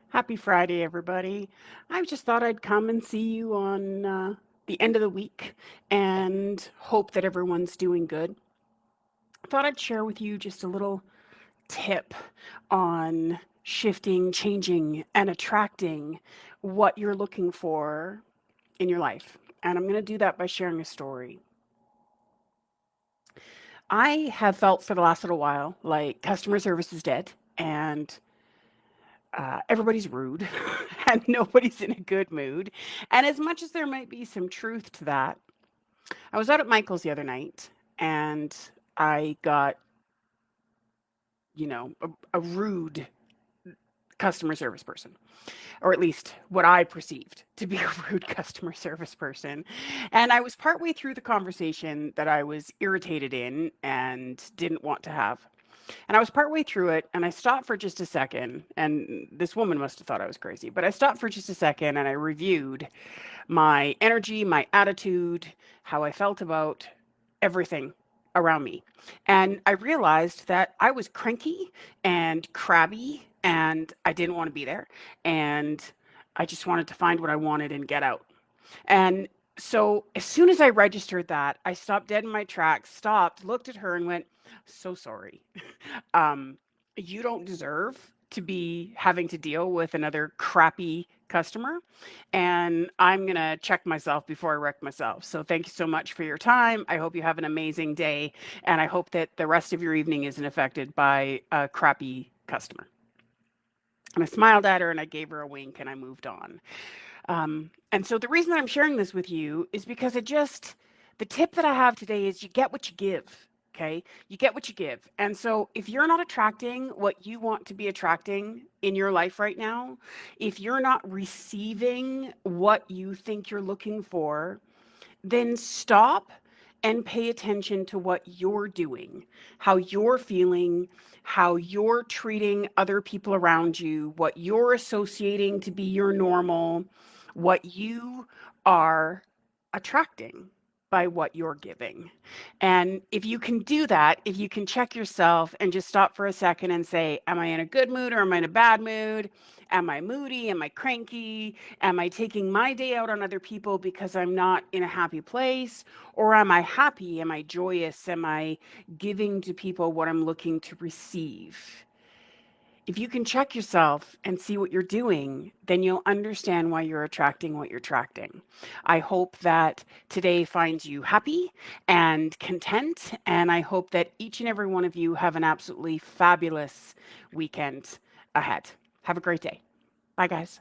Happy Friday, everybody. I just thought I'd come and see you on the end of the week and hope that everyone's doing good. I thought I'd share with you just a little tip on shifting, changing, and attracting what you're looking for in your life. And I'm going to do that by sharing a story. I have felt for the last little while like customer service is dead and everybody's rude and nobody's in a good mood. And as much as there might be some truth to that, I was out at Michael's the other night and I got, a rude customer service person, or at least what I perceived to be a rude customer service person. And I was partway through the conversation that I was irritated in and didn't want to have. And I was partway through it and I stopped for just a second. And this woman must have thought I was crazy, but I stopped for just a second and I reviewed my energy, my attitude, how I felt about everything around me. And I realized that I was cranky and crabby and I didn't want to be there. And I just wanted to find what I wanted and get out. And so as soon as I registered that, I stopped dead in my tracks, stopped, looked at her and went, so sorry. Um, you don't deserve to be having to deal with another crappy customer. And I'm going to check myself before I wreck myself. So thank you so much for your time. I hope you have an amazing day. And I hope that the rest of your evening isn't affected by a crappy customer. And I smiled at her and I gave her a wink and I moved on. And so the reason that I'm sharing this with you is because the tip that I have today is you get what you give. Okay. You get what you give. And so if you're not attracting what you want to be attracting in your life right now, if you're not receiving what you think you're looking for, then stop and pay attention to what you're doing, how you're feeling, how you're treating other people around you, what you're associating to be your normal, what you are attracting by what you're giving. And if you can do that, if you can check yourself and just stop for a second and say, am I in a good mood or am I in a bad mood? Am I moody? Am I cranky? Am I taking my day out on other people because I'm not in a happy place? Or am I happy? Am I joyous? Am I giving to people what I'm looking to receive? If you can check yourself and see what you're doing, then you'll understand why you're attracting what you're attracting. I hope that today finds you happy and content, and I hope that each and every one of you have an absolutely fabulous weekend ahead. Have a great day. Bye, guys.